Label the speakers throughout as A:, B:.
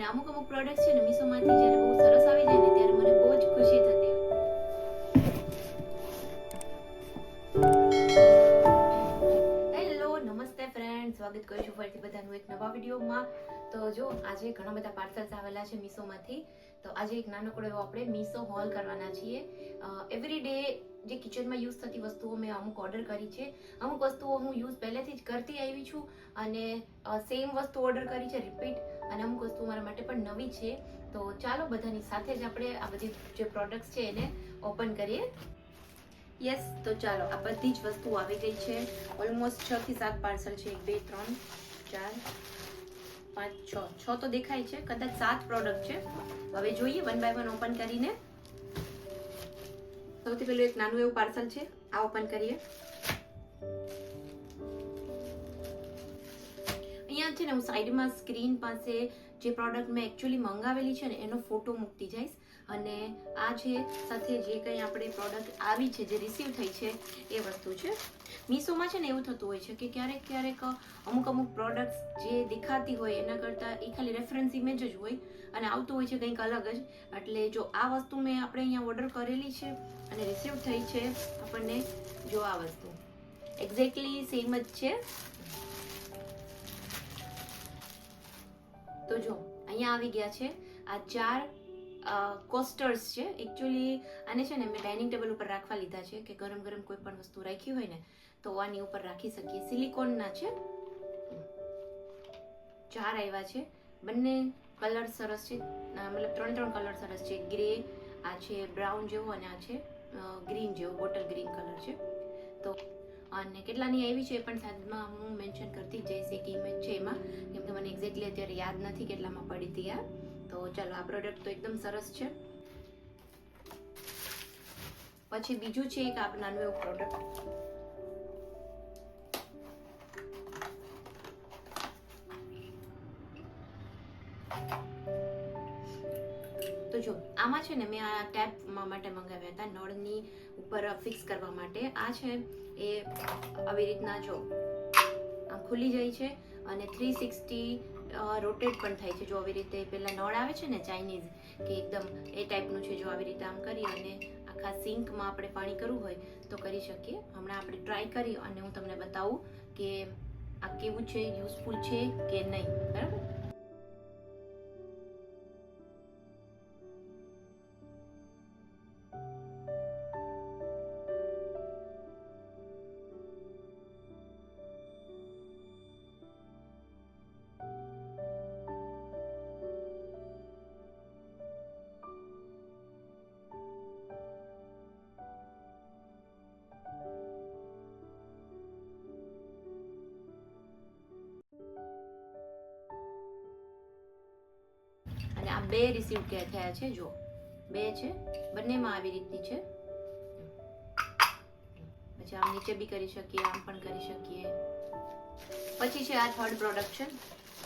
A: અને અમુક પ્રોડક્ટ્સ છે ને મીશોમાંથી જ્યારે બહુ સરસ આવી જાય ને ત્યારે મને બહુ જ ખુશી થતી હોય. હેલો નમસ્તે ફ્રેન્ડ, સ્વાગત કરું છું ફરીથી બધાનું એક નવા વિડીયોમાં. તો જો આજે ઘણા બધા પાર્સલ્સ આવેલા છે મીશોમાંથી. તો આજે એક નાનકડો એવો આપણે મીશો હોલ કરવાના છીએ. એવરી ડે જે કિચનમાં યુઝ થતી વસ્તુઓ મેં અમુક ઓર્ડર કરી છે. અમુક વસ્તુઓ હું યુઝ પહેલેથી જ કરતી આવી છું અને સેમ વસ્તુ ઓર્ડર કરી છે રિપીટ, અને અમુક વસ્તુ મારા માટે પણ નવી છે. તો ચાલો બધાની સાથે જ આપણે આ બધી જે પ્રોડક્ટ્સ છે એને ઓપન કરીએ. યસ, તો ચાલો આ બધી જ વસ્તુ આવી ગઈ છે. ઓલમોસ્ટ 6 થી 7 પાર્સલ છે. 1 2 3 4 5 6 તો દેખાય છે, કદાચ 7 પ્રોડક્ટ છે. હવે જોઈએ વન બાય વન ઓપન કરીને. સૌથી પહેલું એક નાનું એવું પાર્સલ છે, આ ઓપન કરીએ. અહીંયા છે ને હું સાઈડમાં સ્ક્રીન પાસે જે પ્રોડક્ટ મેં એકચ્યુઅલી મંગાવેલી છે ને એનો ફોટો મૂકતી જઈશ. અને આ છે સાથે જે કંઈ આપણે પ્રોડક્ટ આવી છે, જે રિસીવ થઈ છે એ વસ્તુ છે. મીશોમાં છે ને એવું થતું હોય છે કે ક્યારેક અમુક પ્રોડક્ટ્સ જે દેખાતી હોય એના કરતાં એ ખાલી રેફરન્સ ઇમેજ જ હોય અને આવતું હોય છે કંઈક અલગ જ. એટલે જો આ વસ્તુ મેં આપણે અહીંયા ઓર્ડર કરેલી છે અને રિસીવ થઈ છે આપણને, જો આ વસ્તુ એક્ઝેક્ટલી સેમ જ છે. તો જો અહીંયા આવી ગયા છે આ 4 કોસ્ટર્સ છે. એકચ્યુઅલી આને છે ને મેં ડાઇનિંગ ટેબલ ઉપર રાખવા લીધા છે કે ગરમ કોઈ પણ વસ્તુ રાખી હોય ને તો આની ઉપર રાખી શકીએ. સિલિકોનના છે. 4 આવ્યા છે. બંને કલર સરસ છે, મતલબ 3 કલર સરસ છે. ગ્રે, આ છે બ્રાઉન જેવો અને આ છે ગ્રીન જેવો, બોટલ ગ્રીન કલર છે. તો અને કેટલાની આવી છે એ પણ સાદમાં હું મેન્શન કરતી જઈશ. એક ઇમેજ છે એમાં, કેમ કે મને એક્ઝેક્ટલી અત્યારે યાદ નથી કેટલામાં પડી હતી આ. તો ચાલો, આ પ્રોડક્ટ તો એકદમ સરસ છે. પછી બીજું છે એક આ નાનું એવું પ્રોડક્ટ. તો જો આમાં છે ને મેં આ ટેપ માટે મંગાવ્યા હતા, નળની ઉપર ફિક્સ કરવા માટે. આ છે એ આવી રીતના જો આમ ખુલી જાય છે અને 360 રોટેટ પણ થાય છે. જો આવી રીતે પેલા નળ આવે છે ને ચાઇનીઝ કે એકદમ એ ટાઈપનું છે. જો આવી રીતે આમ કરી અને આખા સિંકમાં આપણે પાણી કરવું હોય તો કરી શકીએ. હમણાં આપણે ટ્રાય કરી અને હું તમને બતાવું કે આ કેવું છે, યુઝફુલ છે કે નહીં. બરાબર. અને આ 2 રિસીવ થયા છે. જો 2 છે, બંનેમાં આવી રીતની છે. પછી આમ નીચે બી કરી શકીએ, આમ પણ કરી શકીએ. પછી છે આ 3rd પ્રોડક્ટ છે.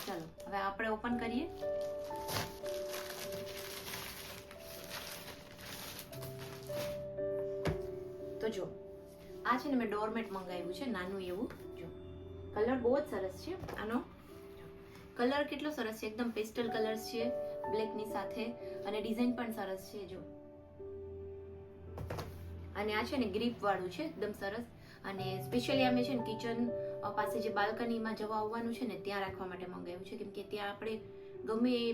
A: ચાલો હવે આપણે ઓપન કરીએ. તો જો આ છે ને મેં ડોરમેટ મંગાવ્યું છે, નાનું એવું. જો કલર બહુ જ સરસ છે આનો. કલર કેટલો સરસ છે, એકદમ પેસ્ટલ કલર્સ છે બ્લેકની સાથે, અને ડિઝાઇન પણ સરસ છે. જો અને આ છે ને ગ્રીપ વાળું છે, એકદમ સરસ. અને સ્પેશિયલી અમે છે ને કિચન પાસે જે બાલ્કનીમાં જવા આવવાનું છે ને ત્યાં રાખવા માટે મંગાવ્યું છે, કેમ કે ત્યાં આપણે ગમે એ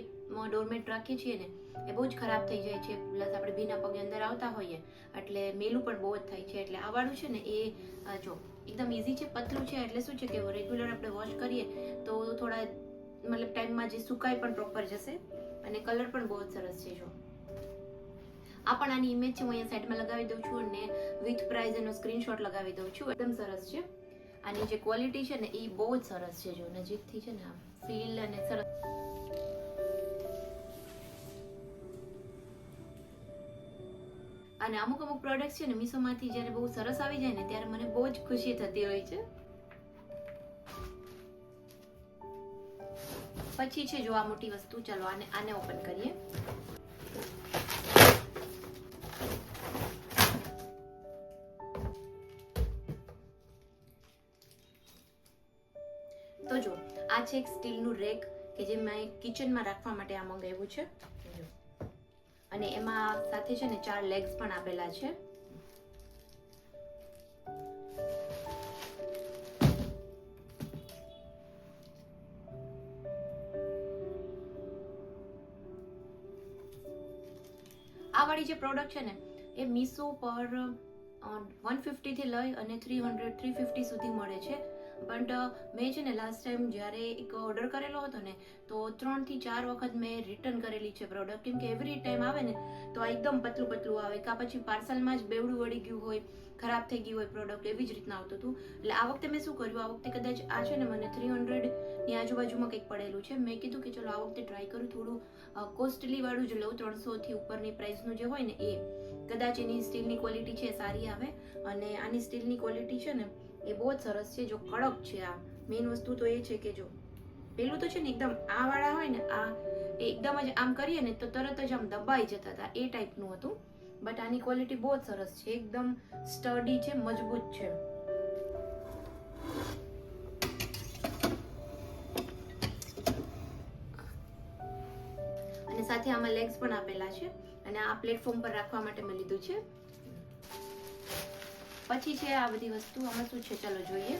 A: ડોરમેટ રાખીએ છીએ ને એ બહુ જ ખરાબ થઈ જાય છે. પ્લસ આપણે ભીના પગે અંદર આવતા હોઈએ એટલે મેલું પણ બહુ જ થાય છે. એટલે આ વાળું છે ને એ જો એકદમ ઇઝી છે, પતલું છે. એટલે શું છે કે રેગ્યુલર આપણે વોશ કરીએ તો થોડા મતલબ ટાઈમમાં જે સુકાય પણ પ્રોપર જશે. અને કલર પણ બહુ જ સરસ છે. જો આ પણ આની ઇમેજ છે, હું અહીંયા સાઈડમાં લગાવી દઉં છું અને વિથ પ્રાઇસ એનો સ્ક્રીનશોટ લગાવી દઉં છું. એકદમ સરસ છે. આની જે ક્વોલિટી છે ને એ બહુ જ સરસ છે. જો નજીકથી છે ને આમ ફીલ અને સરસ. અને અમુક પ્રોડક્ટ છે ને મીશોમાંથી જ્યારે બહુ સરસ આવી જાય ને ત્યારે મને બહુ જ ખુશી થતી હોય છે. પછી છે જો આ મોટી વસ્તુ. ચલો આને ઓપન કરીએ. તો જો આ છે એક સ્ટીલનું રેક. કે જે મેં કિચનમાં રાખવા માટે આ મંગાવ્યું છે. અને એમાં સાથે છે ને 4 લેગ્સ પણ આપેલા છે. આ વાળી જે પ્રોડક્ટ છે ને એ મીશો પર 150 થી લઈ અને 350 સુધી મળે છે. બટ મેં છે ને લાસ્ટ ટાઈમ જ્યારે એક ઓર્ડર કરેલો હતો ને તો 3 થી 4 વખત મેં રિટર્ન કરેલી છે પ્રોડક્ટ. કેમ કે એવરી ટાઈમ આવે ને તો આ એકદમ પતલું આવે, કાં પછી પાર્સલમાં જ બેવડું વળી ગયું હોય, ખરાબ થઈ ગયું હોય પ્રોડક્ટ, એવી જ રીતના આવતું હતું. એટલે આ વખતે મેં શું કર્યું, આ વખતે કદાચ આ છે ને મને 300 ની આજુબાજુમાં કંઈક પડેલું છે. મેં કીધું કે ચલો આ વખતે ટ્રાય કરું, થોડું કોસ્ટલી વાળું જ લઉં, 300 થી ઉપરની પ્રાઇસનું જે હોય ને એ. કદાચ એની સ્ટીલની ક્વોલિટી છે સારી આવે. અને આની સ્ટીલની ક્વોલિટી છે ને એ બહુ જ સરસ છે. જો કડક છે. આ મેઇન વસ્તુ તો એ છે કે જો પેલું તો છે ને એકદમ આ વાળા હોય ને આ એકદમ જ આમ કરીએ ને તો તરત જ આમ દબાઈ જતા હતા, એ ટાઈપનું હતું. બટ આની ક્વોલિટી બહુ જ સરસ છે, એકદમ સ્ટડી છે, મજબૂત છે. અને સાથે આમાં લેગ્સ પણ આપેલા છે. અને આ પ્લેટફોર્મ પર રાખવા માટે મેં લીધું છે. પછી છે આ બધી વસ્તુ. આમાં શું છે ચાલો જોઈએ.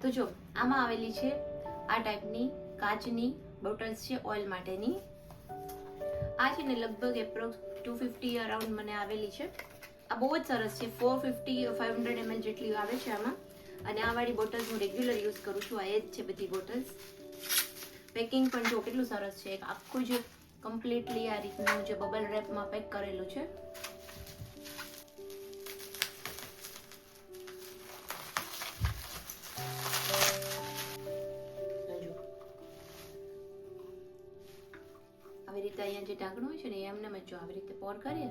A: તો જો આમાં આવેલી છે આ ટાઈપની કાચની બોટલ્સ છે ઓઇલ માટેની. આ છે ને લગભગ એપ્રોક્સ 250 અરાઉન્ડ મને આવેલી છે. આ બહુ જ સરસ છે. 450-500 ml જેટલી આવે છે આમાં. અને આ વાળી બોટલ્સ હું રેગ્યુલર યુઝ કરું છું. આ એ જ છે બધી બોટલ્સ. પેકિંગ પણ જો કેટલું સરસ છે. આખું જ કમ્પ્લીટલી આ રીતનું જે બબલ રેપમાં પેક કરેલું છે. આવી રીતે અહીંયા જે ઢાંકણું હોય છે ને એમને મેં જો આવી રીતે પોર કરીએ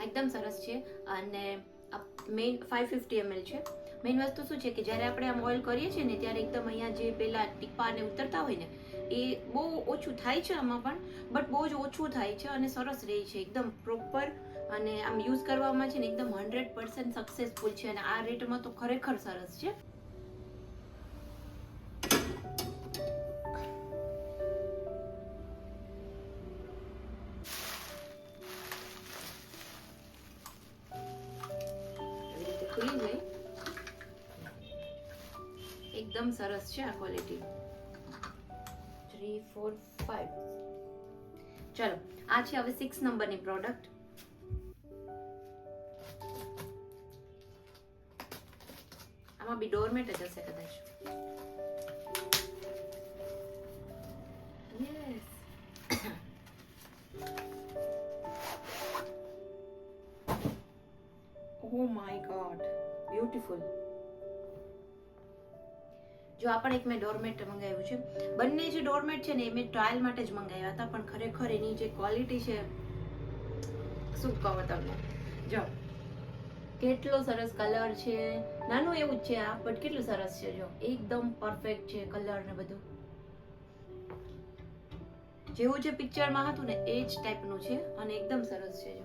A: એકદમ સરસ છે. અને મેઇન 550 ml છે. મેઇન વસ્તુ શું છે કે જ્યારે આપણે આમ ઓઇલ કરીએ છીએ ને ત્યારે એકદમ અહીંયા જે પેલા ટીપા ને ઉતરતા હોય ને એ બહુ ઓછું થાય છે આમાં પણ, બટ બહુ જ ઓછું થાય છે અને સરસ રહે છે એકદમ પ્રોપર. અને આમ યુઝ કરવામાં છે ને એકદમ 100% સક્સેસફુલ છે. અને આ રેટમાં તો ખરેખર સરસ છે. ખુલી ગઈ. એકદમ સરસ છે આ ક્વોલિટી. 3, 4, 5. ચલો આ છે હવે 6 નંબરની પ્રોડક્ટ. આમાં બી ડોરમેટ જ હશે કદાચ. Yes. Oh my god, beautiful. જો આ પણ એક મેં ડોરમેટ મંગાવ્યું છે. બંને જે ડોરમેટ છે ને એ મેં ટ્રાયલ માટે જ મંગાવ્યા હતા, પણ ખરેખર એની જે ક્વોલિટી છે શું કહું તમને. જો કેટલો સરસ કલર છે. નાનું એવું જ છે આ, બટ કેટલું સરસ છે. જો એકદમ પરફેક્ટ છે કલર ને બધું. જેવું જે પિક્ચરમાં હતું ને એ જ ટાઈપનું છે અને એકદમ સરસ છે. જો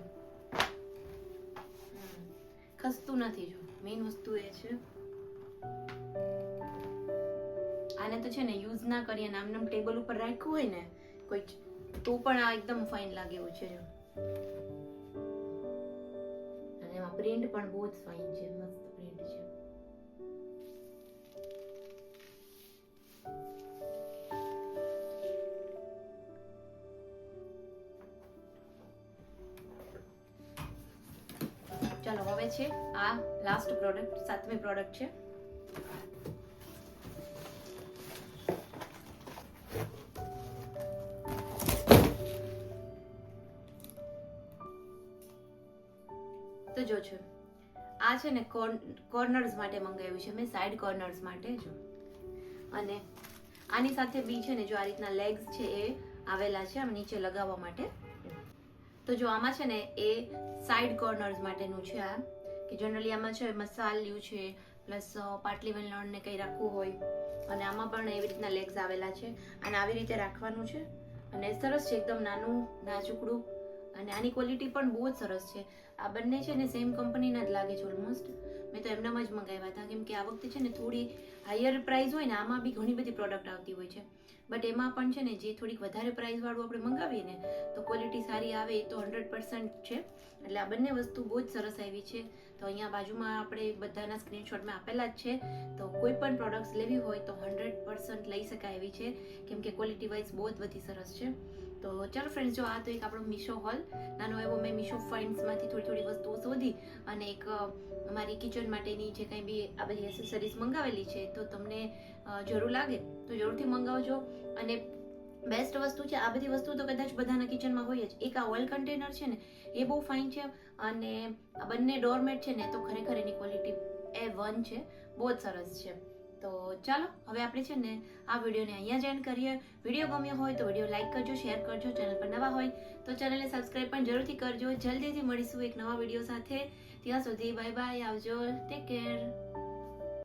A: ખસતું નથી. જો મેઇન વસ્તુ એ છે. આને તો છે ને યુઝ ના કરીએ ને આમ ટેબલ ઉપર રાખ્યું હોય ને કોઈ તો પણ આ એકદમ ફાઇન લાગે એવું છે. જો અને એમાં પ્રિન્ટ પણ બહુ જ ફાઇન છે, મસ્ત પ્રિન્ટ છે. ચાલો હવે છે આ લાસ્ટ પ્રોડક્ટ, 7મી પ્રોડક્ટ છે. તો જો છે આ છે ને કોર્નર્સ માટે મંગાવ્યું છે મેં, સાઈડ કોર્નર્સ માટે. જો અને આની સાથે બી છે ને જો આ રીતના લેગ્સ છે એ આવેલા છે આમ નીચે લગાવવા માટે. તો જો આમાં છે ને એ સાઈડ કોર્નર્સ માટેનું છે આ, કે જનરલી આમાં છે મસાલિયું છે, પ્લસ પાટલી વેલણ ને કંઈ રાખવું હોય, અને આમાં પણ એવી રીતના લેગ્સ આવેલા છે, અને આવી રીતે રાખવાનું છે. અને સરસ છે, એકદમ નાનું નાજુકડું, અને આની ક્વોલિટી પણ બહુ જ સરસ છે. આ બંને છે ને સેમ કંપનીના જ લાગે છે ઓલમોસ્ટ. મેં તો એમનામાં જ મંગાવ્યા હતા, કેમ કે આ વખતે છે ને થોડી હાયર પ્રાઇસ હોય ને, આમાં બી ઘણી બધી પ્રોડક્ટ આવતી હોય છે, બટ એમાં પણ છે ને જે થોડીક વધારે પ્રાઇસ વાળું આપણે મંગાવીએ ને તો ક્વોલિટી સારી આવે એ તો 100% છે. એટલે આ બંને વસ્તુ બહુ જ સરસ આવી છે. તો અહીંયા બાજુમાં આપણે બધાના સ્ક્રીનશોટમાં આપેલા જ છે. તો કોઈ પણ પ્રોડક્ટ્સ લેવી હોય તો 100% લઈ શકાય એવી છે, કેમ કે ક્વોલિટી વાઇઝ બહુ જ બધી સરસ છે. તો ચાલો ફ્રેન્ડ્સ, જો આ તો એક આપણો મીશો હોલ નાનો એવો મેં મીશો ફાઇન્ડ્સમાંથી થોડી વસ્તુઓ શોધી અને એક અમારી કિચન માટેની જે કંઈ બી આ બધી એસેસરીઝ મંગાવેલી છે, તો તમને જરૂર લાગે તો જરૂરથી મંગાવજો. અને બેસ્ટ વસ્તુ છે, આ બધી વસ્તુ તો કદાચ બધાના કિચનમાં હોય જ. એક આ ઓઇલ કન્ટેનર છે ને એ બહુ ફાઇન છે, અને આ બંને ડોરમેટ છે ને તો ખરેખર એની ક્વોલિટી A1 છે, બહુ જ સરસ છે. તો ચાલો હવે આપણે છે ને આ વિડીયોને અહીંયા જ એન્ડ કરીએ. વિડીયો ગમ્યો હોય તો વિડીયો લાઈક કરજો, શેર કરજો. ચેનલ પર નવા હોય તો ચેનલને સબસ્ક્રાઈબ પણ જરૂરથી કરજો. જલ્દીથી મળીશું એક નવા વિડીયો સાથે. ત્યાં સુધી બાય બાય, આવજો, ટેક કેર.